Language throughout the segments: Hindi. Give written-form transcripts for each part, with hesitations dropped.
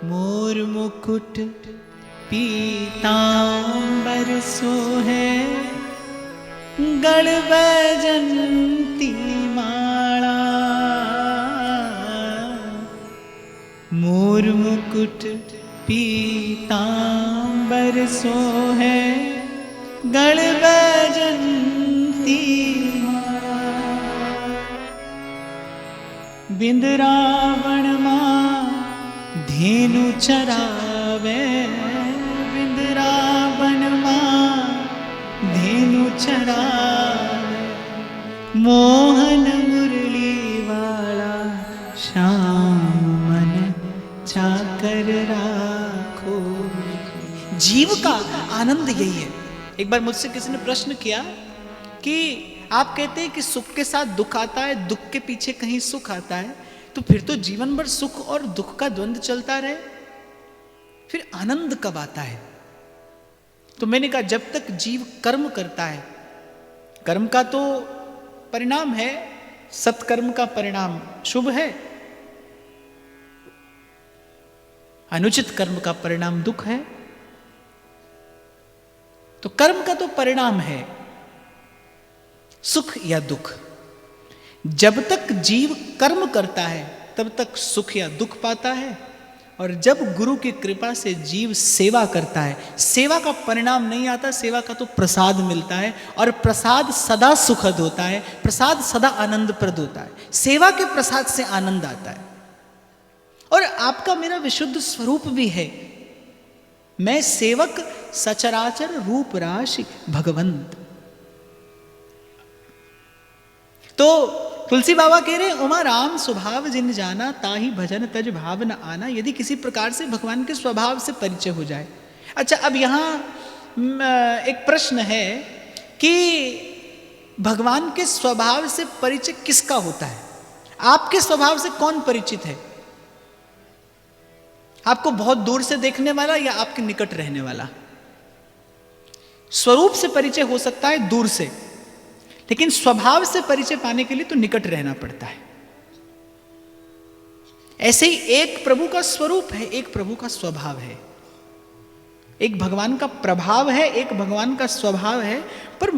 मोर मुकुट पीतांबर सोहे, गढ़ बैजंती माला। मोर मुकुट पीतांबर सोहे, गढ़ बैजंती माला। बिंद रावण मां धेनु चरावे, बिंद रावण मां धेनु चरावे। मोहन मुरली वाला श्याम मन चाकर राखो। जीव का आनंद यही है। एक बार मुझसे किसी ने प्रश्न किया कि आप कहते हैं कि सुख के साथ दुख आता है, दुख के पीछे कहीं सुख आता है, तो फिर तो जीवन भर सुख और दुख का द्वंद्व चलता रहे, फिर आनंद कब आता है? तो मैंने कहा जब तक जीव कर्म करता है, कर्म का तो परिणाम है, सत्कर्म का परिणाम शुभ है, अनुचित कर्म का परिणाम दुख है। तो कर्म का तो परिणाम है सुख या दुख। जब तक जीव कर्म करता है तब तक सुख या दुख पाता है, और जब गुरु की कृपा से जीव सेवा करता है, सेवा का परिणाम नहीं आता, सेवा का तो प्रसाद मिलता है, और प्रसाद सदा सुखद होता है, प्रसाद सदा आनंदप्रद होता है। सेवा के प्रसाद से आनंद आता है। और आपका मेरा विशुद्ध स्वरूप भी है, मैं सेवक सचराचर रूप राशि भगवंत। तो तुलसी बाबा कह रहे उमा राम स्वभाव जिन जाना, ताही भजन तज भाव न आना। यदि किसी प्रकार से भगवान के स्वभाव से परिचय हो जाए। अच्छा, अब यहां एक प्रश्न है कि भगवान के स्वभाव से परिचय किसका होता है? आपके स्वभाव से कौन परिचित है? आपको बहुत दूर से देखने वाला या आपके निकट रहने वाला? स्वरूप से परिचय हो सकता है दूर से, लेकिन स्वभाव से परिचय पाने के लिए तो निकट रहना पड़ता है। ऐसे ही एक प्रभु का स्वरूप है, एक प्रभु का स्वभाव है, एक भगवान का प्रभाव है, एक भगवान का स्वभाव है। पर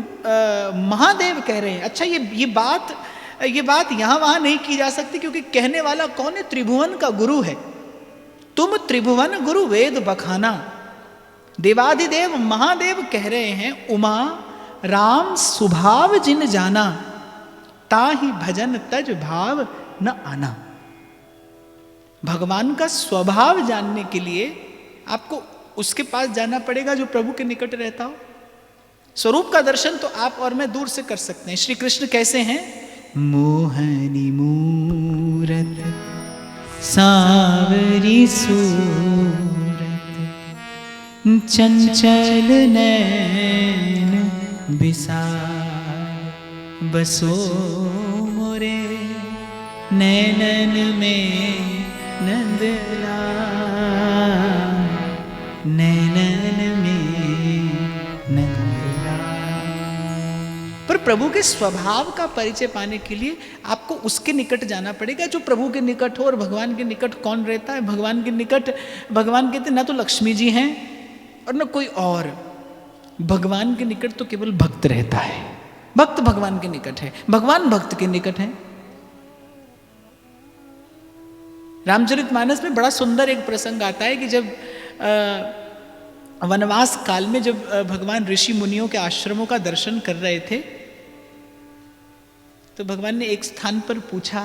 महादेव कह रहे हैं, अच्छा ये बात यहां वहां नहीं की जा सकती, क्योंकि कहने वाला कौन है? त्रिभुवन का गुरु है। तुम त्रिभुवन गुरु वेद बखाना। देवाधिदेव महादेव कह रहे हैं उमा राम स्वभाव जिन जाना, ताहि भजन तज भाव न आना। भगवान का स्वभाव जानने के लिए आपको उसके पास जाना पड़ेगा जो प्रभु के निकट रहता हो। स्वरूप का दर्शन तो आप और मैं दूर से कर सकते हैं। श्री कृष्ण कैसे हैं? मोहनी मूरत सावरी सूरत, चंचल नैन बिसार, बसो मोरे नैनन में नंदलाल, नैनन में नंदलाल। पर प्रभु के स्वभाव का परिचय पाने के लिए आपको उसके निकट जाना पड़ेगा जो प्रभु के निकट हो। और भगवान के निकट कौन रहता है? भगवान के निकट, भगवान कहते ना तो लक्ष्मी जी हैं और न कोई और। भगवान के निकट तो केवल भक्त रहता है। भक्त भगवान के निकट है, भगवान भक्त के निकट है। रामचरितमानस में बड़ा सुंदर एक प्रसंग आता है कि जब वनवास काल में जब भगवान ऋषि मुनियों के आश्रमों का दर्शन कर रहे थे, तो भगवान ने एक स्थान पर पूछा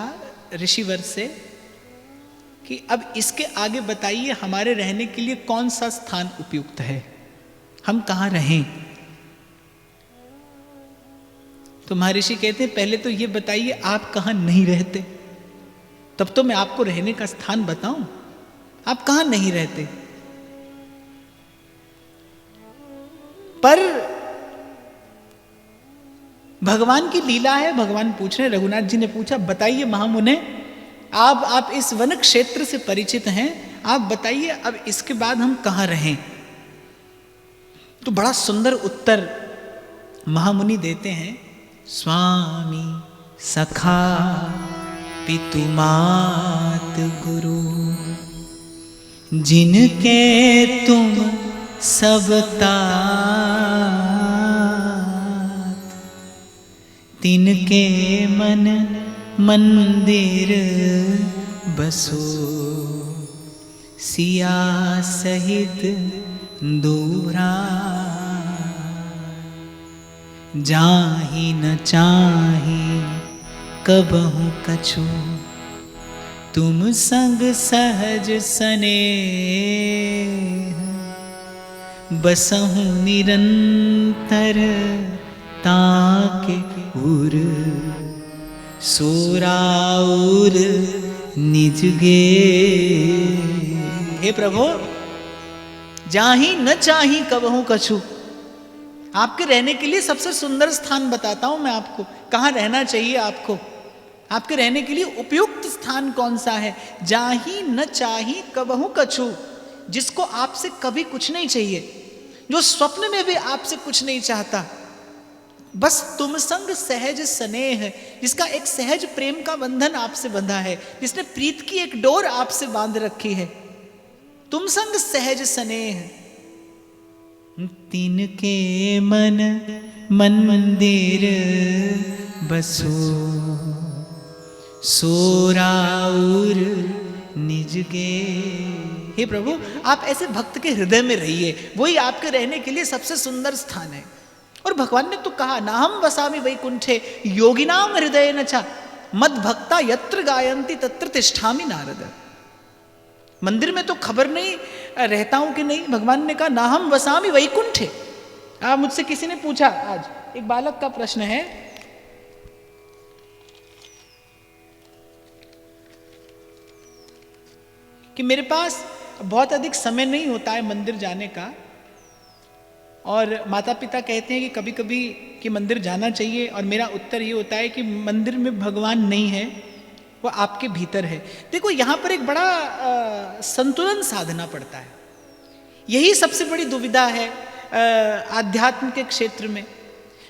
ऋषिवर से कि अब इसके आगे बताइए हमारे रहने के लिए कौन सा स्थान उपयुक्त है, हम कहां रहें। तो महर्षि कहते हैं पहले तो ये बताइए आप कहां नहीं रहते, तब तो मैं आपको रहने का स्थान बताऊं। आप कहां नहीं रहते? पर भगवान की लीला है। भगवान पूछ रहे, रघुनाथ जी ने पूछा बताइए महामुने, आप इस वन क्षेत्र से परिचित हैं, आप बताइए अब इसके बाद हम कहां रहें। तो बड़ा सुंदर उत्तर महामुनि देते हैं, स्वामी सखा पितु मात गुरु जिनके तुम सब तात, तिनके मन मंदिर बसो, सिया सहित दूरा, जाहि न चाहि कबहु कछु, तुम संग सहज स्नेह, बसहु निरंतर ताके उर, सोराउर निज गे। हे प्रभु, जाहि न चाहि कबहु कछु, आपके रहने के लिए सबसे सुंदर स्थान बताता हूं मैं आपको, कहाँ रहना चाहिए आपको, आपके रहने के लिए उपयुक्त स्थान कौन सा है। जाहि न चाहि कबहु कछु, जिसको आपसे कभी कुछ नहीं चाहिए, जो स्वप्न में भी आपसे कुछ नहीं चाहता, बस तुम संग सहज स्नेह, जिसका एक सहज प्रेम का बंधन आपसे बंधा है, जिसने प्रीत की एक डोर आपसे बांध रखी है, तुम संग सहज स्नेह, तिनके मन मंदिर बसो, सोराउर निज गे। हे प्रभु, आप ऐसे भक्त के हृदय में रहिए, वही आपके रहने के लिए सबसे सुंदर स्थान है। और भगवान ने तो कहा, नाहम वसामि वैकुंठे योगिनाम हृदय न चा, मद भक्ता यत्र गायन्ति तत्र तिष्ठामि नारद। मंदिर में तो खबर नहीं रहता हूं कि नहीं, भगवान ने कहा नाहम वसामि वैकुंठे। मुझसे किसी ने पूछा, आज एक बालक का प्रश्न है कि मेरे पास बहुत अधिक समय नहीं होता है मंदिर जाने का, और माता पिता कहते हैं कि कभी कभी कि मंदिर जाना चाहिए, और मेरा उत्तर ये होता है कि मंदिर में भगवान नहीं है, वो आपके भीतर है। देखो, यहाँ पर एक बड़ा संतुलन साधना पड़ता है, यही सबसे बड़ी दुविधा है आध्यात्म के क्षेत्र में।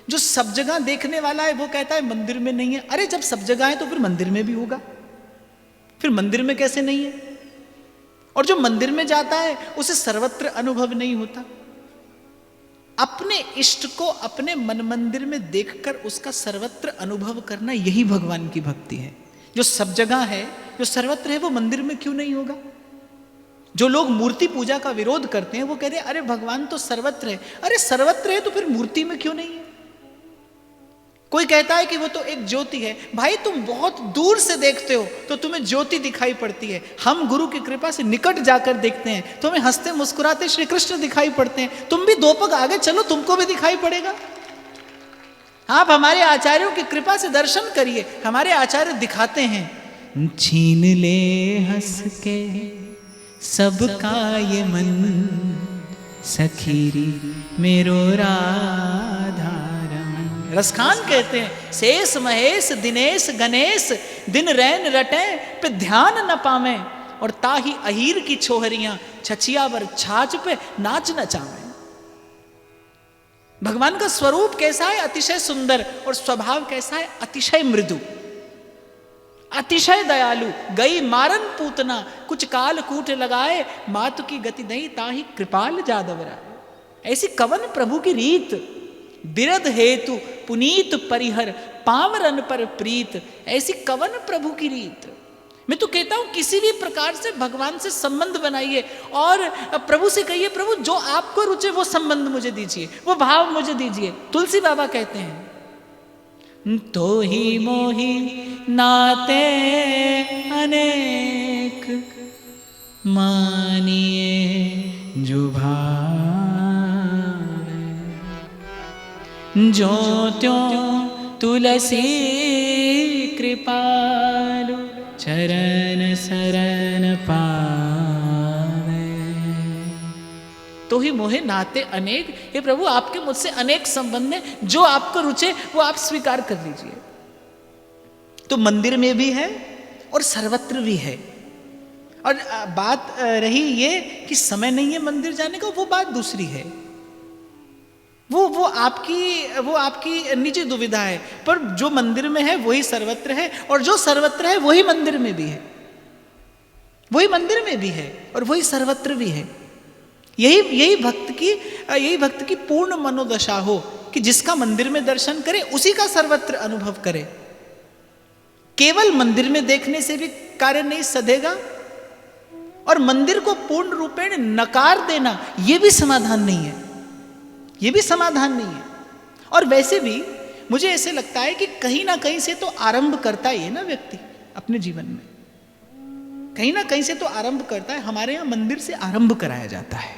जो सब जगह देखने वाला है वो कहता है मंदिर में नहीं है। अरे जब सब जगह है तो फिर मंदिर में भी होगा, फिर मंदिर में कैसे नहीं है? और जो मंदिर में जाता है उसे सर्वत्र अनुभव नहीं होता। अपने इष्ट को अपने मन मंदिर में देखकर उसका सर्वत्र अनुभव करना, यही भगवान की भक्ति है। जो सब जगह है, जो सर्वत्र है, वो मंदिर में क्यों नहीं होगा? जो लोग मूर्ति पूजा का विरोध करते हैं वो कहते हैं अरे भगवान तो सर्वत्र है। अरे सर्वत्र है तो फिर मूर्ति में क्यों नहीं है? कोई कहता है कि वो तो एक ज्योति है। भाई तुम बहुत दूर से देखते हो तो तुम्हें ज्योति दिखाई पड़ती है, हम गुरु की कृपा से निकट जाकर देखते हैं तो हमें हंसते मुस्कुराते श्री कृष्ण दिखाई पड़ते हैं। तुम भी दो पग आगे चलो, तुमको भी दिखाई पड़ेगा। आप हमारे आचार्यों की कृपा से दर्शन करिए, हमारे आचार्य दिखाते हैं। छीन ले हंस के सबका ये मन, सखीरी मेरो राधा रमन। रसखान कहते हैं शेष महेश दिनेश गणेश, दिन रैन रटे पे ध्यान न पावे, और ताही अहीर की छोहरियां छछिया वर छाछ पे नाच न चावे। भगवान का स्वरूप कैसा है? अतिशय सुंदर। और स्वभाव कैसा है? अतिशय मृदु, अतिशय दयालु। गई मारन पूतना कुछ काल कूट लगाए, मातु की गति नहीं ताही कृपाल जादव राय। ऐसी कवन प्रभु की रीत, बिरध हेतु पुनीत परिहर, पामरन पर प्रीत। ऐसी कवन प्रभु की रीत। मैं तो कहता हूं किसी भी प्रकार से भगवान से संबंध बनाइए और प्रभु से कहिए प्रभु जो आपको रुचे वो संबंध मुझे दीजिए, वो भाव मुझे दीजिए। तुलसी बाबा कहते हैं तो ही मोही नाते अनेक, मानिए जो भाव, जो त्यों तुलसी कृपालु, चरण शरण पावे। तो ही मोहे नाते अनेक। हे प्रभु आपके मुझसे अनेक संबंध हैं, जो आपको रुचे वो आप स्वीकार कर लीजिए। तो मंदिर में भी है और सर्वत्र भी है। और बात रही ये कि समय नहीं है मंदिर जाने का, वो बात दूसरी है। वो आपकी निजी दुविधा है। पर जो मंदिर में है वही सर्वत्र है, और जो सर्वत्र है वही मंदिर में भी है। वही मंदिर में भी है और वही सर्वत्र भी है। यही भक्त की पूर्ण मनोदशा हो कि जिसका मंदिर में दर्शन करे उसी का सर्वत्र अनुभव करे। केवल मंदिर में देखने से भी कार्य नहीं सधेगा और मंदिर को पूर्ण रूपेण नकार देना यह भी समाधान नहीं है, यह भी समाधान नहीं है। और वैसे भी मुझे ऐसे लगता है कि कहीं ना कहीं से तो आरंभ करता ही है ना व्यक्ति अपने जीवन में, कहीं ना कहीं से तो आरंभ करता है। हमारे यहां मंदिर से आरंभ कराया जाता है,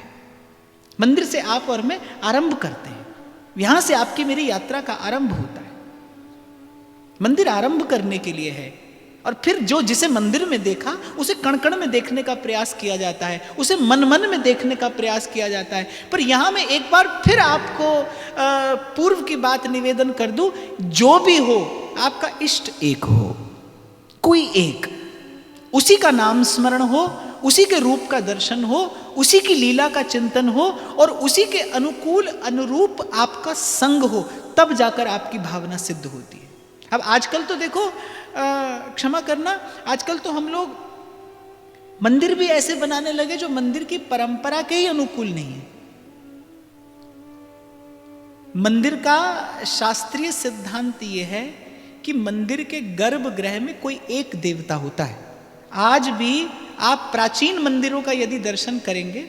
मंदिर से आप और मैं आरंभ करते हैं, यहां से आपकी मेरी यात्रा का आरंभ होता है। मंदिर आरंभ करने के लिए है और फिर जो जिसे मंदिर में देखा उसे कण कण में देखने का प्रयास किया जाता है, उसे मन मन में देखने का प्रयास किया जाता है। पर यहां मैं एक बार फिर आपको पूर्व की बात निवेदन कर दूं, जो भी हो आपका इष्ट एक हो, कोई एक, उसी का नाम स्मरण हो, उसी के रूप का दर्शन हो, उसी की लीला का चिंतन हो और उसी के अनुकूल अनुरूप आपका संग हो, तब जाकर आपकी भावना सिद्ध होती है। अब आजकल तो देखो, क्षमा करना, आजकल तो हम लोग मंदिर भी ऐसे बनाने लगे जो मंदिर की परंपरा के ही अनुकूल नहीं है। मंदिर का शास्त्रीय सिद्धांत यह है कि मंदिर के गर्भगृह में कोई एक देवता होता है। आज भी आप प्राचीन मंदिरों का यदि दर्शन करेंगे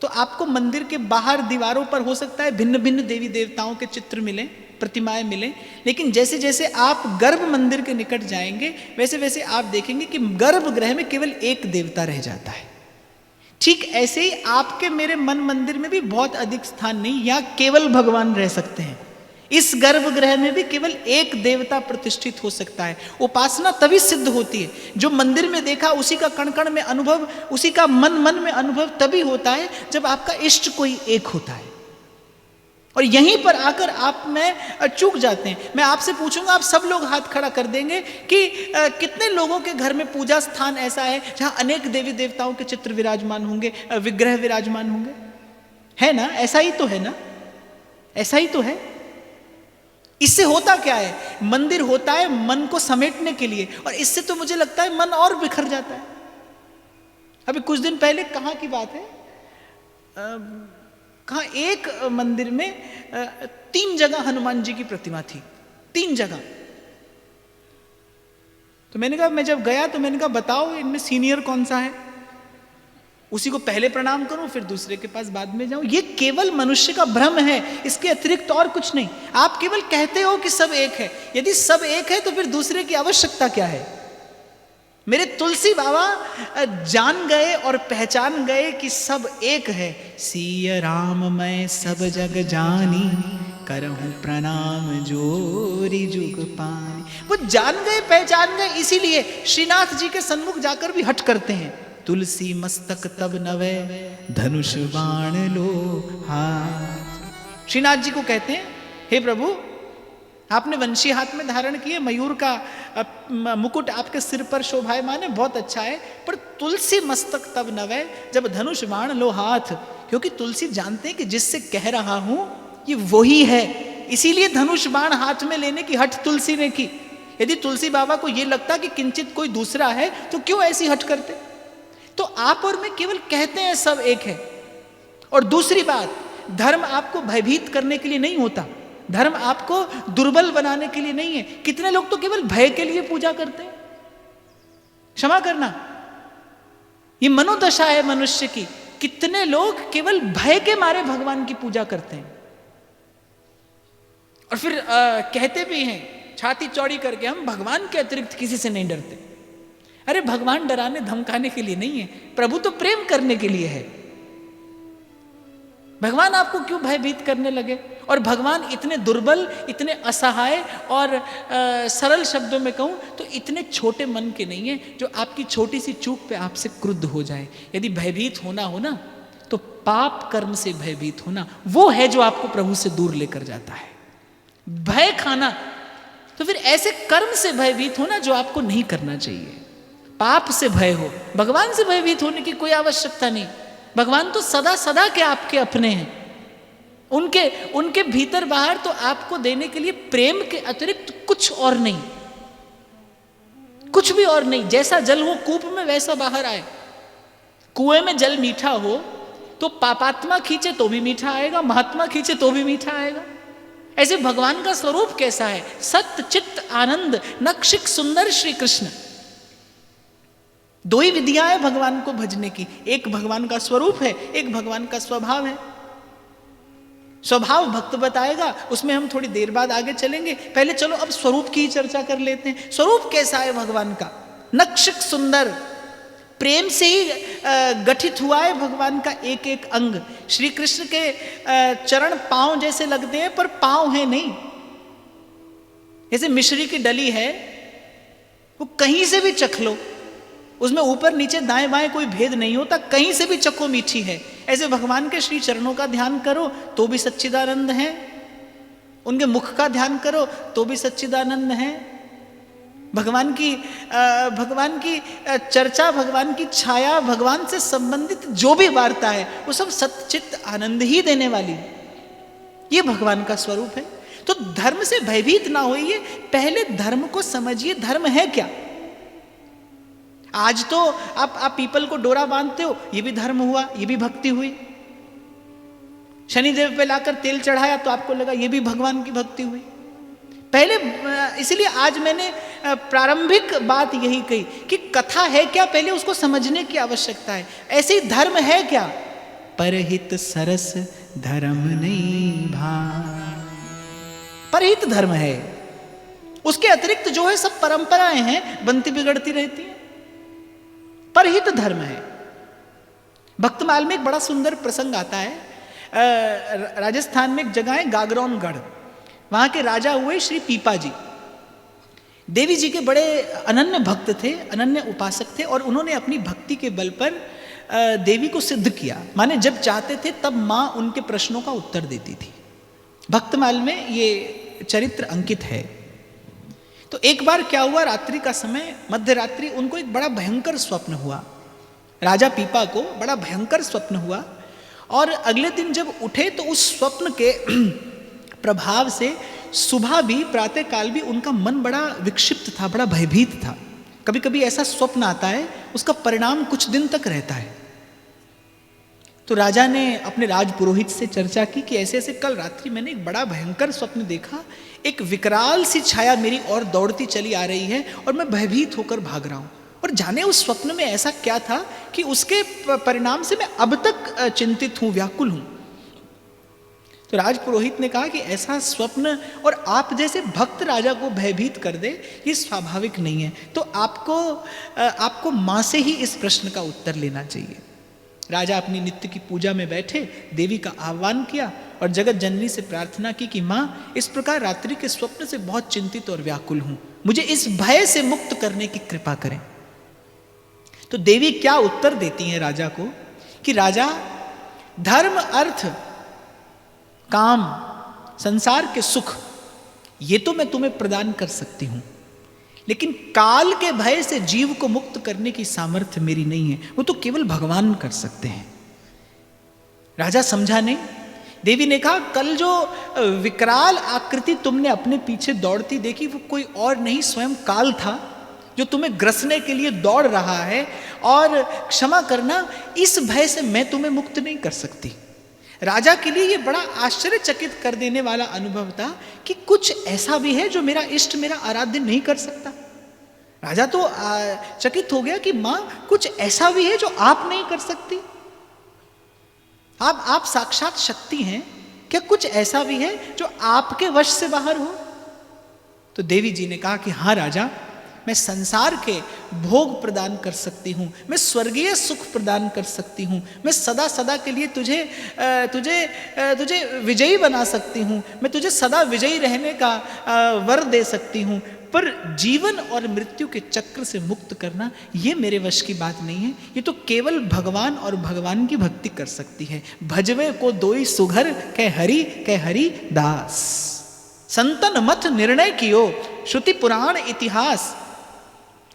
तो आपको मंदिर के बाहर दीवारों पर हो सकता है भिन्न भिन्न देवी देवताओं के चित्र मिलें, प्रतिमाएं मिलें, लेकिन जैसे जैसे आप गर्भ मंदिर के निकट जाएंगे वैसे वैसे आप देखेंगे कि गर्भगृह में केवल एक देवता रह जाता है। ठीक ऐसे ही आपके मेरे मन मंदिर में भी बहुत अधिक स्थान नहीं, यहां केवल भगवान रह सकते हैं। इस गर्भगृह में भी केवल एक देवता प्रतिष्ठित हो सकता है। उपासना तभी सिद्ध होती है, जो मंदिर में देखा उसी का कण कण में अनुभव, उसी का मन मन में अनुभव तभी होता है जब आपका इष्ट कोई एक होता है। और यहीं पर आकर आप में चूक जाते हैं। मैं आपसे पूछूंगा, आप सब लोग हाथ खड़ा कर देंगे कि कितने लोगों के घर में पूजा स्थान ऐसा है जहां अनेक देवी देवताओं के चित्र विराजमान होंगे, विग्रह विराजमान होंगे? है ना? ऐसा ही तो है ना, ऐसा ही तो है। इससे होता क्या है? मंदिर होता है मन को समेटने के लिए, और इससे तो मुझे लगता है मन और बिखर जाता है। अभी कुछ दिन पहले कहाँ की बात है, कहाँ एक मंदिर में 3 जगह हनुमान जी की प्रतिमा थी, 3 जगह। तो मैंने कहा, मैं जब गया तो मैंने कहा बताओ इनमें सीनियर कौन सा है, उसी को पहले प्रणाम करूं फिर दूसरे के पास बाद में जाऊं। ये केवल मनुष्य का भ्रम है, इसके अतिरिक्त और कुछ नहीं। आप केवल कहते हो कि सब एक है, यदि सब एक है तो फिर दूसरे की आवश्यकता क्या है? मेरे तुलसी बाबा जान गए और पहचान गए कि सब एक है। सिय राम मैं सब जग जानी, करहूं प्रणाम जोरी जुग पानी। वो जान गए पहचान गए, इसीलिए श्रीनाथ जी के सन्मुख जाकर भी हट करते हैं। तुलसी मस्तक तब नवे, धनुष बाण लो हाथ। श्रीनाथ जी को कहते हैं, हे प्रभु आपने वंशी हाथ में धारण किए, मयूर का मुकुट आपके सिर पर शोभायमान है, बहुत अच्छा है, पर तुलसी मस्तक तब नवे, जब धनुष बाण लो हाथ। क्योंकि तुलसी जानते हैं कि जिससे कह रहा हूं ये वही है, इसीलिए धनुष बाण हाथ में लेने की हट तुलसी ने की। यदि तुलसी बाबा को यह लगता कि किंचित कोई दूसरा है तो क्यों ऐसी हट करते? तो आप और मैं केवल कहते हैं सब एक है। और दूसरी बात, धर्म आपको भयभीत करने के लिए नहीं होता, धर्म आपको दुर्बल बनाने के लिए नहीं है। कितने लोग तो केवल भय के लिए पूजा करते हैं। क्षमा करना, ये मनोदशा है मनुष्य की। कितने लोग केवल भय के मारे भगवान की पूजा करते हैं और फिर कहते भी हैं छाती चौड़ी करके, हम भगवान के अतिरिक्त किसी से नहीं डरते। अरे भगवान डराने धमकाने के लिए नहीं है, प्रभु तो प्रेम करने के लिए है। भगवान आपको क्यों भयभीत करने लगे? और भगवान इतने दुर्बल, इतने असहाय और सरल शब्दों में कहूं तो इतने छोटे मन के नहीं है जो आपकी छोटी सी चूक पे आपसे क्रुद्ध हो जाए। यदि भयभीत होना हो ना तो पाप कर्म से भयभीत होना, वो है जो आपको प्रभु से दूर लेकर जाता है। भय खाना तो फिर ऐसे कर्म से भयभीत होना जो आपको नहीं करना चाहिए। पाप से भय हो, भगवान से भयभीत होने की कोई आवश्यकता नहीं। भगवान तो सदा सदा के आपके अपने हैं, उनके भीतर बाहर तो आपको देने के लिए प्रेम के अतिरिक्त कुछ और नहीं, कुछ भी और नहीं। जैसा जल हो कूप में वैसा बाहर आए, कुएं में जल मीठा हो तो पापात्मा खींचे तो भी मीठा आएगा, महात्मा खींचे तो भी मीठा आएगा। ऐसे भगवान का स्वरूप कैसा है? सत्य चित्त आनंद नक्षिक सुंदर श्री कृष्ण। दो ही विधियां है भगवान को भजने की, एक भगवान का स्वरूप है, एक भगवान का स्वभाव है। स्वभाव भक्त बताएगा, उसमें हम थोड़ी देर बाद आगे चलेंगे। पहले चलो अब स्वरूप की चर्चा कर लेते हैं। स्वरूप कैसा है भगवान का? नक्षिक सुंदर, प्रेम से ही गठित हुआ है भगवान का एक एक अंग। श्री कृष्ण के चरण पांव जैसे लगते हैं पर पांव है नहीं। जैसे मिश्री की डली है, वो कहीं से भी चख लो, उसमें ऊपर नीचे दाएं बाएं कोई भेद नहीं होता, कहीं से भी चखो मीठी है। ऐसे भगवान के श्री चरणों का ध्यान करो तो भी सच्चिदानंद है, उनके मुख का ध्यान करो तो भी सच्चिदानंद है। भगवान की चर्चा, भगवान की छाया, भगवान से संबंधित जो भी वार्ता है वो सब सच्चित आनंद ही देने वाली, ये भगवान का स्वरूप है। तो धर्म से भयभीत ना होइए, पहले धर्म को समझिए, धर्म है क्या। आज तो आप पीपल को डोरा बांधते हो, ये भी धर्म हुआ, ये भी भक्ति हुई। शनिदेव पे लाकर तेल चढ़ाया तो आपको लगा ये भी भगवान की भक्ति हुई। पहले, इसलिए आज मैंने प्रारंभिक बात यही कही कि कथा है क्या, पहले उसको समझने की आवश्यकता है। ऐसे ही धर्म है क्या? परहित सरस धर्म नहीं भाई, परहित धर्म है। उसके अतिरिक्त जो है सब परंपराएं हैं, बनती बिगड़ती रहती हैं। परहित धर्म है। भक्तमाल में एक बड़ा सुंदर प्रसंग आता है। राजस्थान में एक जगह है गागरौनगढ़, वहां के राजा हुए श्री पीपा जी। देवी जी के बड़े अनन्य भक्त थे, अनन्य उपासक थे, और उन्होंने अपनी भक्ति के बल पर देवी को सिद्ध किया। माने जब चाहते थे तब मां उनके प्रश्नों का उत्तर देती थी। भक्तमाल में ये चरित्र अंकित है। तो एक बार क्या हुआ, रात्रि का समय, मध्य रात्रि, उनको एक बड़ा भयंकर स्वप्न हुआ। राजा पीपा को बड़ा भयंकर स्वप्न हुआ, और अगले दिन जब उठे तो उस स्वप्न के प्रभाव से सुबह भी, प्रातः काल भी उनका मन बड़ा विक्षिप्त था, बड़ा भयभीत था। कभी कभी ऐसा स्वप्न आता है, उसका परिणाम कुछ दिन तक रहता है। तो राजा ने अपने राजपुरोहित से चर्चा की कि ऐसे ऐसे कल रात्रि मैंने एक बड़ा भयंकर स्वप्न देखा, एक विकराल सी छाया मेरी ओर दौड़ती चली आ रही है और मैं भयभीत होकर भाग रहा हूं, और जाने उस स्वप्न में ऐसा क्या था कि उसके परिणाम से मैं अब तक चिंतित हूं, व्याकुल हूं। तो राजपुरोहित ने कहा कि ऐसा स्वप्न और आप जैसे भक्त राजा को भयभीत कर दे, ये स्वाभाविक नहीं है। तो आपको मां से ही इस प्रश्न का उत्तर लेना चाहिए। राजा अपनी नित्य की पूजा में बैठे, देवी का आह्वान किया और जगत जननी से प्रार्थना की कि मां, इस प्रकार रात्रि के स्वप्न से बहुत चिंतित और व्याकुल हूं, मुझे इस भय से मुक्त करने की कृपा करें। तो देवी क्या उत्तर देती हैं राजा को कि राजा, धर्म अर्थ काम संसार के सुख ये तो मैं तुम्हें प्रदान कर सकती हूं, लेकिन काल के भय से जीव को मुक्त करने की सामर्थ्य मेरी नहीं है, वो तो केवल भगवान कर सकते हैं। राजा समझा नहीं। देवी ने कहा, कल जो विकराल आकृति तुमने अपने पीछे दौड़ती देखी वो कोई और नहीं, स्वयं काल था जो तुम्हें ग्रसने के लिए दौड़ रहा है, और क्षमा करना, इस भय से मैं तुम्हें मुक्त नहीं कर सकती। राजा के लिए ये बड़ा आश्चर्यचकित कर देने वाला अनुभव था कि कुछ ऐसा भी है जो मेरा इष्ट, मेरा आराध्य नहीं कर सकता। राजा तो चकित हो गया कि मां, कुछ ऐसा भी है जो आप नहीं कर सकती। आप साक्षात शक्ति हैं, क्या कुछ ऐसा भी है जो आपके वश से बाहर हो? तो देवी जी ने कहा कि हाँ राजा, मैं संसार के भोग प्रदान कर सकती हूँ, मैं स्वर्गीय सुख प्रदान कर सकती हूँ, मैं सदा सदा के लिए तुझे विजयी बना सकती हूँ, मैं तुझे सदा विजयी रहने का वर दे सकती हूँ, पर जीवन और मृत्यु के चक्र से मुक्त करना ये मेरे वश की बात नहीं है। ये तो केवल भगवान और भगवान की भक्ति कर सकती है। भजवे को दोई सुघर कह हरि दास, संतन मत निर्णय कियो श्रुति पुराण इतिहास।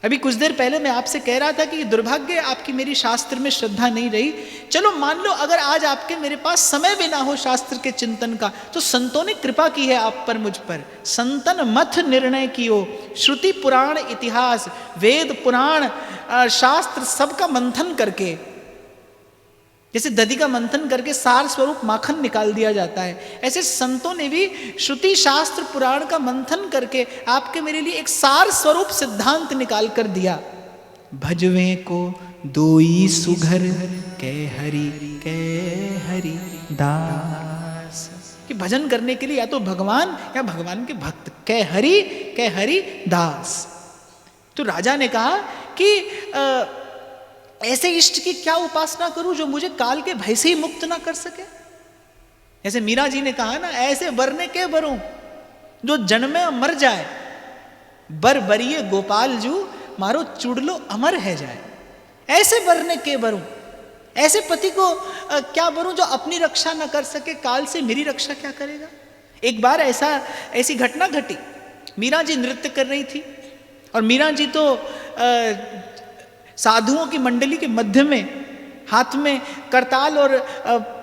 अभी कुछ देर पहले मैं आपसे कह रहा था कि दुर्भाग्य आपकी मेरी शास्त्र में श्रद्धा नहीं रही। चलो मान लो अगर आज आपके मेरे पास समय भी ना हो शास्त्र के चिंतन का, तो संतों ने कृपा की है आप पर, मुझ पर। संतन मथ निर्णय कियो श्रुति पुराण इतिहास, वेद पुराण शास्त्र सबका मंथन करके जैसे दधि का मंथन करके सार स्वरूप माखन निकाल दिया जाता है, ऐसे संतों ने भी श्रुति शास्त्र पुराण का मंथन करके आपके मेरे लिए एक सार स्वरूप सिद्धांत निकाल कर दिया। भजवे को दोई सुघर कह हरि दास, कि भजन करने के लिए या तो भगवान या भगवान के भक्त, कह हरि दास। तो राजा ने कहा कि ऐसे इष्ट की क्या उपासना करूं जो मुझे काल के भय से ही मुक्त ना कर सके। जैसे मीरा जी ने कहा ना, ऐसे बरने के बरूं जो जन्मे मर जाए, बर बरिए गोपाल जू मारो चुड़लो अमर है जाए। ऐसे बरने के बरूं, ऐसे पति को क्या बरूं जो अपनी रक्षा न कर सके, काल से मेरी रक्षा क्या करेगा। एक बार ऐसी घटना घटी, मीरा जी नृत्य कर रही थी और मीरा जी तो साधुओं की मंडली के मध्य में हाथ में करताल और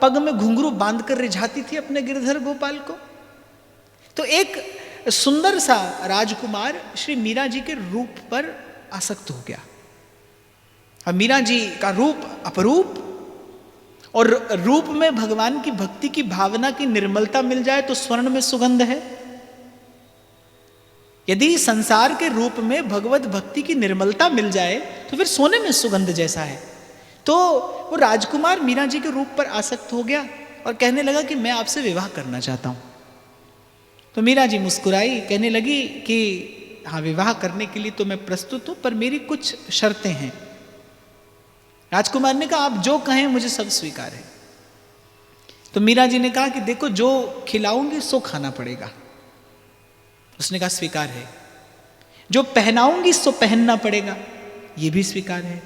पग में घुंघरू बांध कर रिझाती थी अपने गिरधर गोपाल को। तो एक सुंदर सा राजकुमार श्री मीरा जी के रूप पर आसक्त हो गया। अब मीरा जी का रूप अपरूप, और रूप में भगवान की भक्ति की भावना की निर्मलता मिल जाए तो स्वर्ण में सुगंध है। यदि संसार के रूप में भगवत भक्ति की निर्मलता मिल जाए तो फिर सोने में सुगंध जैसा है। तो वो राजकुमार मीरा जी के रूप पर आसक्त हो गया और कहने लगा कि मैं आपसे विवाह करना चाहता हूं। तो मीरा जी मुस्कुराई, कहने लगी कि हाँ, विवाह करने के लिए तो मैं प्रस्तुत हूं, पर मेरी कुछ शर्तें हैं। राजकुमार ने कहा, आप जो कहें मुझे सब स्वीकार है। तो मीरा जी ने कहा कि देखो, जो खिलाऊंगी सो खाना पड़ेगा। उसने कहा स्वीकार है। जो पहनाऊंगी सो पहनना पड़ेगा, यह भी स्वीकार है।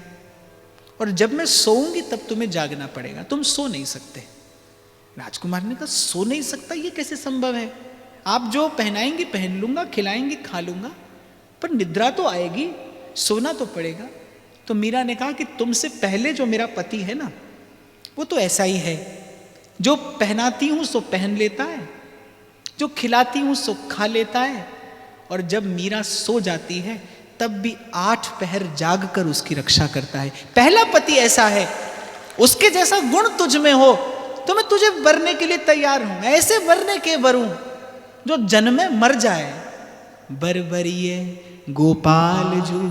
और जब मैं सोऊंगी तब तुम्हें जागना पड़ेगा, तुम सो नहीं सकते। राजकुमार ने कहा सो नहीं सकता, यह कैसे संभव है। आप जो पहनाएंगे पहन लूंगा, खिलाएंगे खा लूंगा, पर निद्रा तो आएगी, सोना तो पड़ेगा। तो मीरा ने कहा कि तुमसे पहले जो मेरा पति है ना, वो तो ऐसा ही है, जो पहनाती हूं सो पहन लेता है, जो खिलाती हूं सो खा लेता है, और जब मीरा सो जाती है तब भी 8 पहर जाग कर उसकी रक्षा करता है। पहला पति ऐसा है, उसके जैसा गुण तुझ में हो तो मैं तुझे वरने के लिए तैयार हूं। ऐसे वरने के वरूं जो जन्मे मर जाए, बरबरिए गोपाल जू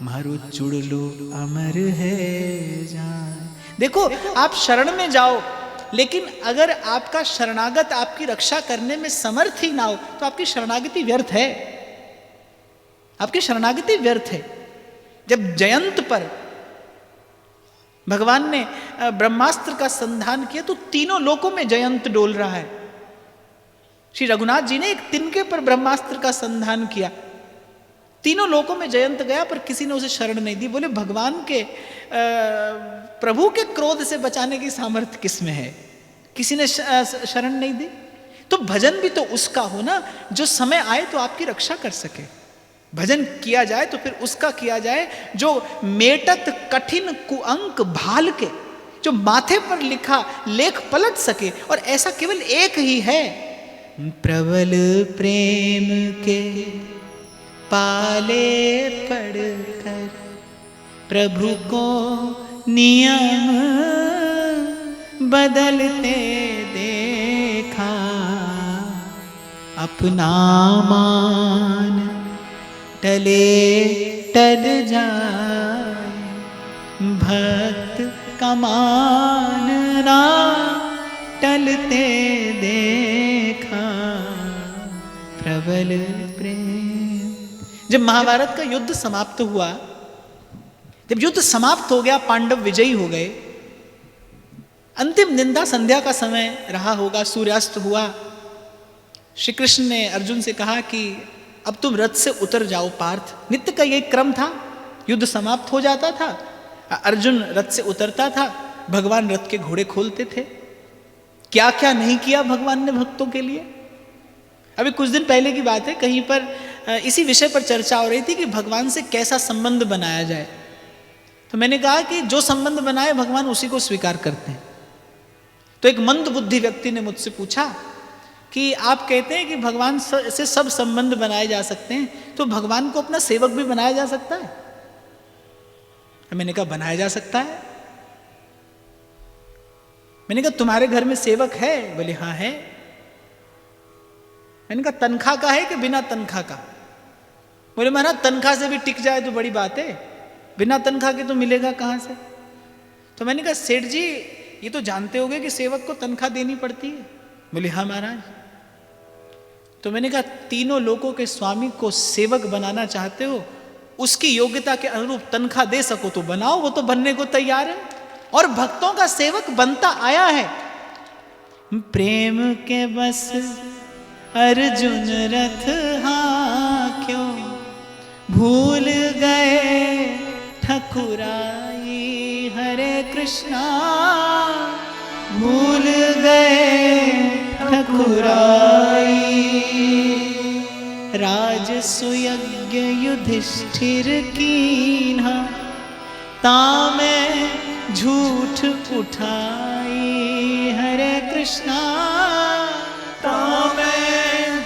मारो चुड़लो अमर है जान। देखो, आप शरण में जाओ, लेकिन अगर आपका शरणागत आपकी रक्षा करने में समर्थ ही ना हो तो आपकी शरणागति व्यर्थ है, आपकी शरणागति व्यर्थ है। जब जयंत पर भगवान ने ब्रह्मास्त्र का संधान किया तो तीनों लोकों में जयंत डोल रहा है। श्री रघुनाथ जी ने एक तिनके पर ब्रह्मास्त्र का संधान किया, तीनों लोकों में जयंत गया, पर किसी ने उसे शरण नहीं दी। बोले भगवान के प्रभु के क्रोध से बचाने की सामर्थ्य किसमें है, किसी ने शरण नहीं दी। तो भजन भी तो उसका हो ना जो समय आए तो आपकी रक्षा कर सके। भजन किया जाए तो फिर उसका किया जाए जो मेटत कठिन कुअंक भाल के, जो माथे पर लिखा लेख पलट सके, और ऐसा केवल एक ही है। प्रबल प्रेम के पाले पड़कर प्रभु को नियम बदलते देखा, अपना मान टले टल जाए, भक्त का मान ना टलते देखा, प्रबल प्रेम। जब महाभारत का युद्ध समाप्त हुआ, जब युद्ध समाप्त हो गया, पांडव विजयी हो गए, अंतिम निंदा संध्या का समय रहा होगा, सूर्यास्त हुआ। श्री कृष्ण ने अर्जुन से कहा कि अब तुम रथ से उतर जाओ पार्थ। नित्य का यह क्रम था, युद्ध समाप्त हो जाता था, अर्जुन रथ से उतरता था, भगवान रथ के घोड़े खोलते थे। क्या क्या नहीं किया भगवान ने भक्तों के लिए। अभी कुछ दिन पहले की बात है, कहीं पर इसी विषय पर चर्चा हो रही थी कि भगवान से कैसा संबंध बनाया जाए। तो मैंने कहा कि जो संबंध बनाए भगवान उसी को स्वीकार करते हैं। तो एक मंद बुद्धि व्यक्ति ने मुझसे पूछा कि आप कहते हैं कि भगवान से सब संबंध बनाए जा सकते हैं, तो भगवान को अपना सेवक भी बनाया जा सकता है? मैंने कहा बनाया जा सकता है। मैंने कहा तुम्हारे घर में सेवक है? बोले हाँ है। मैंने कहा तनख्वाह का है कि बिना तनख्वाह का? बोले महाराज तनख्वाह से भी टिक जाए तो बड़ी बात है, बिना तनख्वाह के तो मिलेगा कहाँ से? तो मैंने कहा सेठ जी ये तो जानते होगे कि सेवक को तनख्वाह देनी पड़ती है। बोले हाँ महाराज। तो मैंने कहा तीनों लोगों के स्वामी को सेवक बनाना चाहते हो, उसकी योग्यता के अनुरूप तनख्वाह दे सको तो बनाओ, वो तो बनने को तैयार है और भक्तों का सेवक बनता आया है। प्रेम के बस अर्जुन रथ हाँ क्यों भूल गए ठकुराई, हरे कृष्णा भूल गए ठकुराई। राजसुयज्ञ युधिष्ठिर कीन्हा, तामे झूठ उठाई, हरे कृष्णा तामे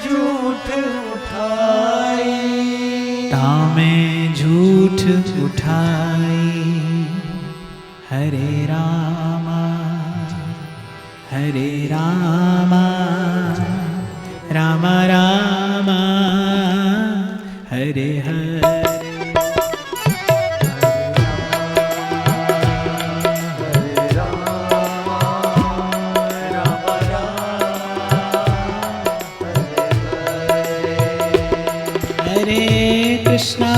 झूठ उठाई, तामे झूठ उठाई। हरे रामा राम राम हरे हरे। कृष्णा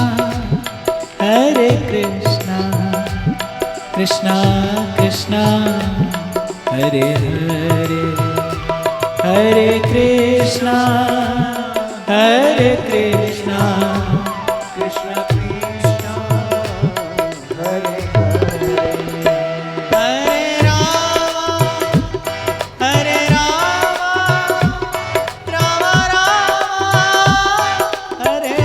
कृष्णा कृष्णा हरे हरे, हरे कृष्णा कृष्णा कृष्णा हरे हरे। हरे राम राम राम हरे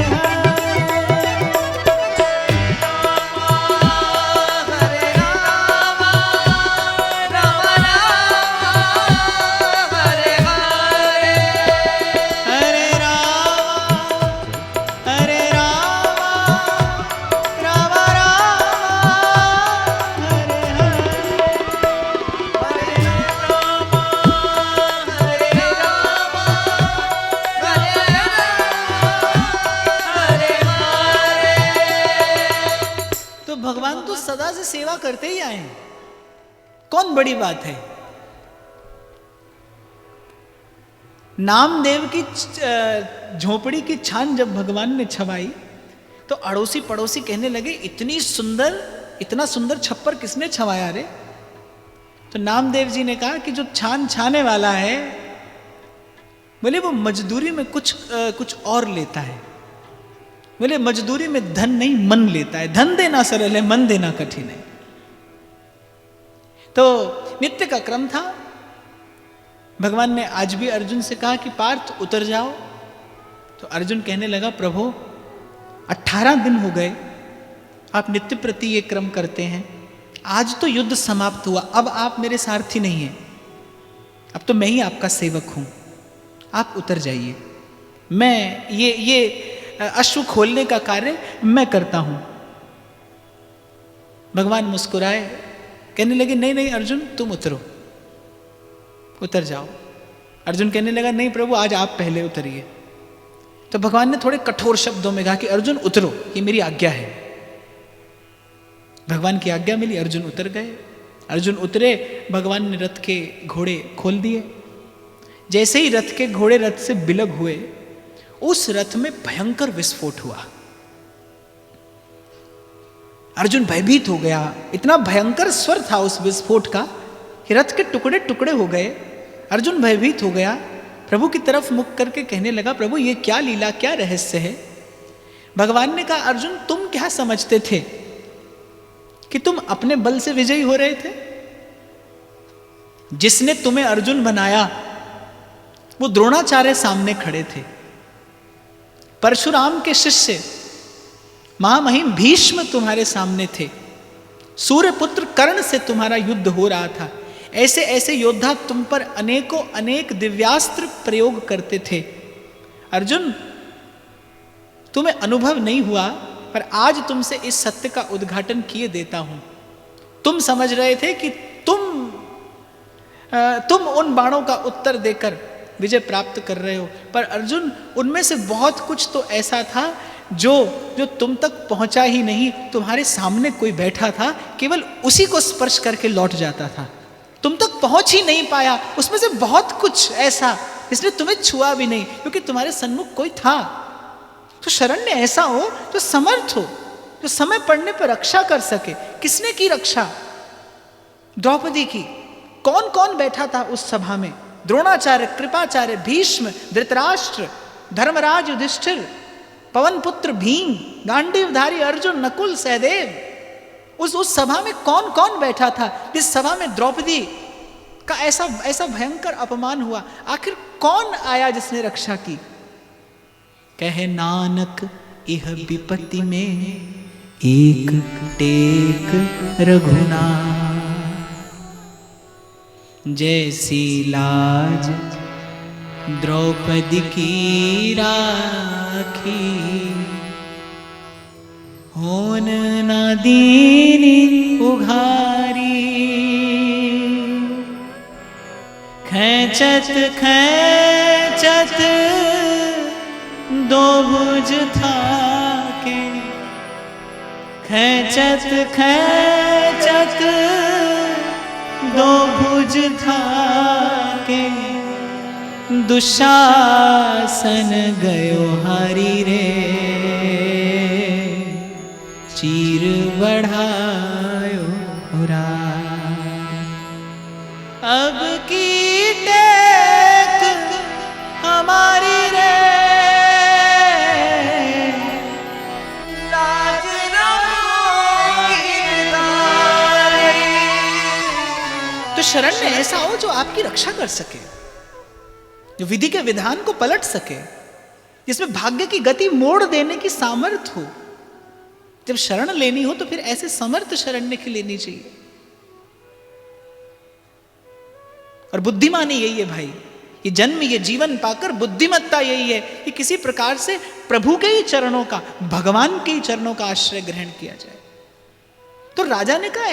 भगवान तो सदा से सेवा करते ही आए हैं, कौन बड़ी बात है। नामदेव की झोपड़ी की छान जब भगवान ने छवाई तो अड़ोसी पड़ोसी कहने लगे इतनी सुंदर, इतना सुंदर छप्पर किसने छवाया रे? तो नामदेव जी ने कहा कि जो छान छाने वाला है, बोले वो मजदूरी में कुछ और लेता है। बोले मजदूरी में धन नहीं मन लेता है, धन देना सरल है मन देना कठिन है। तो नित्य का क्रम था। भगवान ने आज भी अर्जुन से कहा कि पार्थ उतर जाओ। तो अर्जुन कहने लगा प्रभु 18 दिन हो गए आप नित्य प्रति ये क्रम करते हैं, आज तो युद्ध समाप्त हुआ, अब आप मेरे सारथी नहीं हैं, अब तो मैं ही आपका सेवक हूं, आप उतर जाइए, मैं ये अश्व खोलने का कार्य मैं करता हूं। भगवान मुस्कुराए, कहने लगे नहीं नहीं अर्जुन तुम उतरो, उतर जाओ। अर्जुन कहने लगा नहीं प्रभु आज आप पहले उतरिए। तो भगवान ने थोड़े कठोर शब्दों में कहा कि अर्जुन उतरो, ये मेरी आज्ञा है। भगवान की आज्ञा मिली, अर्जुन उतर गए। अर्जुन उतरे, भगवान ने रथ के घोड़े खोल दिए। जैसे ही रथ के घोड़े रथ से बिलग हुए, उस रथ में भयंकर विस्फोट हुआ। अर्जुन भयभीत हो गया, इतना भयंकर स्वर था उस विस्फोट का कि रथ के टुकड़े टुकड़े हो गए। अर्जुन भयभीत हो गया, प्रभु की तरफ मुख करके कहने लगा प्रभु ये क्या लीला, क्या रहस्य है? भगवान ने कहा अर्जुन तुम क्या समझते थे कि तुम अपने बल से विजयी हो रहे थे? जिसने तुम्हें अर्जुन बनाया वो द्रोणाचार्य सामने खड़े थे, परशुराम के शिष्य महामहिम भीष्म तुम्हारे सामने थे, सूर्यपुत्र कर्ण से तुम्हारा युद्ध हो रहा था। ऐसे ऐसे योद्धा तुम पर अनेकों अनेक दिव्यास्त्र प्रयोग करते थे। अर्जुन तुम्हें अनुभव नहीं हुआ, पर आज तुमसे इस सत्य का उद्घाटन किए देता हूं। तुम समझ रहे थे कि तुम तुम उन बाणों का उत्तर देकर विजय प्राप्त कर रहे हो, पर अर्जुन उनमें से बहुत कुछ तो ऐसा था जो तुम तक पहुंचा ही नहीं। तुम्हारे सामने कोई बैठा था, केवल उसी को स्पर्श करके लौट जाता था, तुम तक पहुंच ही नहीं पाया। उसमें से बहुत कुछ ऐसा इसने तुम्हें छुआ भी नहीं, क्योंकि तुम्हारे सन्मुख कोई था। तो शरण्य ऐसा हो जो समर्थ हो, जो समय पड़ने पर रक्षा कर सके। किसने की रक्षा? द्रौपदी की। कौन कौन बैठा था उस सभा में? द्रोणाचार्य, कृपाचार्य, भीष्म, धृतराष्ट्र, धर्मराज युधिष्ठिर, पवन पुत्र भीम, गांडीवधारी अर्जुन, नकुल, सहदेव। उस सभा में कौन कौन बैठा था? जिस सभा में द्रौपदी का ऐसा भयंकर अपमान हुआ, आखिर कौन आया जिसने रक्षा की? कहे नानक इह विपत्ति में एक टेक रघुनाथ, जैसी लाज द्रौपदी की राखी, होन न दीनी उघारी। खैचत खैचत दो भुज थाके, खैचत खैचत दो भुज थाके, दुशासन गयो हरि रे, चीर बढ़ायो राय। अब की टेक हमारी रे, लाज तो शरण्य ऐसा हो जो आपकी रक्षा कर सके, जो विधि के विधान को पलट सके, जिसमें भाग्य की गति मोड़ देने की सामर्थ्य हो। जब शरण लेनी हो तो फिर ऐसे समर्थ शरण्य की लेनी चाहिए। और बुद्धिमानी यही है भाई, ये जन्म ये जीवन पाकर बुद्धिमत्ता यही है कि किसी प्रकार से प्रभु के ही चरणों का, भगवान के ही चरणों का आश्रय ग्रहण किया जाए। तो राजा ने कहा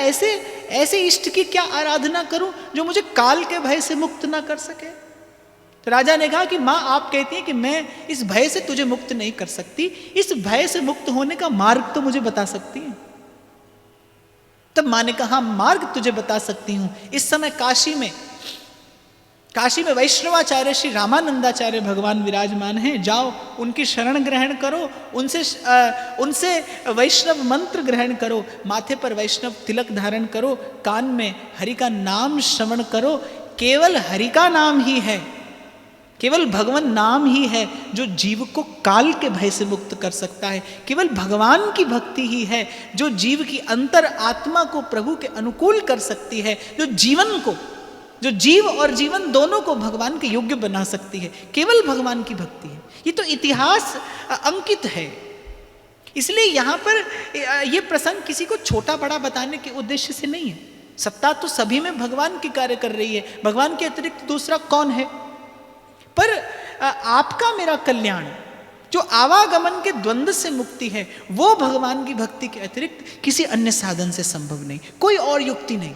ऐसे इष्ट की क्या आराधना करूं जो मुझे काल के भय से मुक्त ना कर सके? तो राजा ने कहा कि मां आप कहती हैं कि मैं इस भय से तुझे मुक्त नहीं कर सकती, इस भय से मुक्त होने का मार्ग तो मुझे बता सकती हैं। तब मां ने कहा मार्ग तुझे बता सकती हूं। इस समय काशी में वैष्णवाचार्य श्री रामानंदाचार्य भगवान विराजमान हैं, जाओ उनकी शरण ग्रहण करो, उनसे वैष्णव मंत्र ग्रहण करो, माथे पर वैष्णव तिलक धारण करो, कान में हरि का नाम श्रवण करो। केवल हरि का नाम ही है, केवल भगवान नाम ही है जो जीव को काल के भय से मुक्त कर सकता है। केवल भगवान की भक्ति ही है जो जीव की अंतर आत्मा को प्रभु के अनुकूल कर सकती है, जो जीव और जीवन दोनों को भगवान के योग्य बना सकती है। केवल भगवान की भक्ति है। ये तो इतिहास अंकित है। इसलिए यहाँ पर ये प्रसंग किसी को छोटा बड़ा बताने के उद्देश्य से नहीं है। सत्ता तो सभी में भगवान की कार्य कर रही है, भगवान के अतिरिक्त दूसरा कौन है? पर आपका मेरा कल्याण, जो आवागमन के द्वंद्व से मुक्ति है, वो भगवान की भक्ति के अतिरिक्त किसी अन्य साधन से संभव नहीं, कोई और युक्ति नहीं।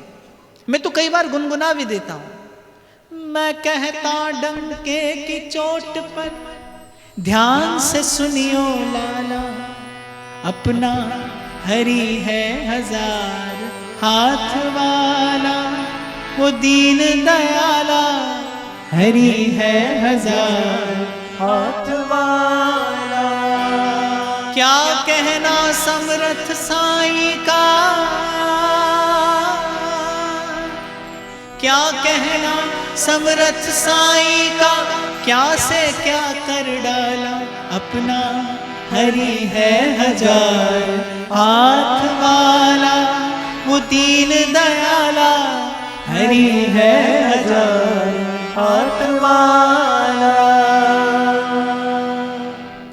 मैं तो कई बार गुनगुना भी देता हूं, मैं कहता डंके की चोट पर ध्यान से सुनियो लाला, अपना हरि है हजार हाथ वाला, वो दीन दयाला हरि है हजार हाथ वाला। क्या कहना समर्थ साईं का, क्या कहना समर्थ साईं का, क्या से क्या कर डाला, अपना हरि है हजार हाथ वाला, वो दीन दयाला हरि है हजार हाथ वाला।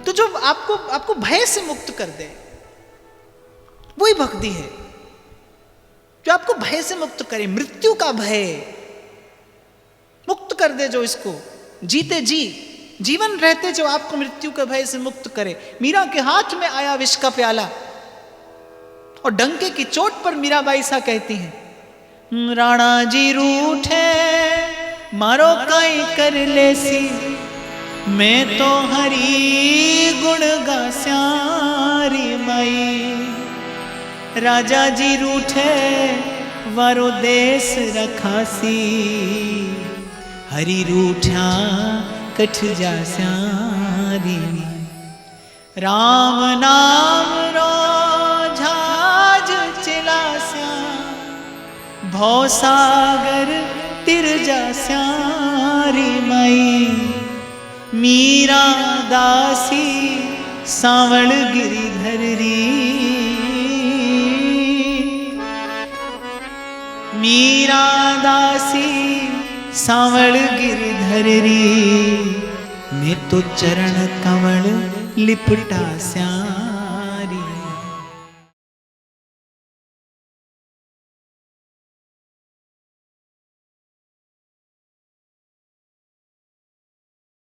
तो जो आपको भय से मुक्त कर दे वही भक्ति है, जो आपको भय से मुक्त करे, मृत्यु का भय मुक्त कर दे, जो इसको जीते जी जीवन रहते जो आपको मृत्यु के भय से मुक्त करे। मीरा के हाथ में आया विष का प्याला और डंके की चोट पर मीराबाई सा कहती हैं, राणा जी रूठे मारो काई कर लेसी मैं तो हरी गुण गास्यारी माई। राजा जी रूठे वारो देश रखासी हरी रूठा कठ जास्यारी। राम नाम रो झाज चिलास्या भवसागर तिर जास्यारी माई। मीरा दासी सांवल गिरिधर री मीरा दासी सांवल गिरिधर री मैं तो चरण कमल लिपटा स्या।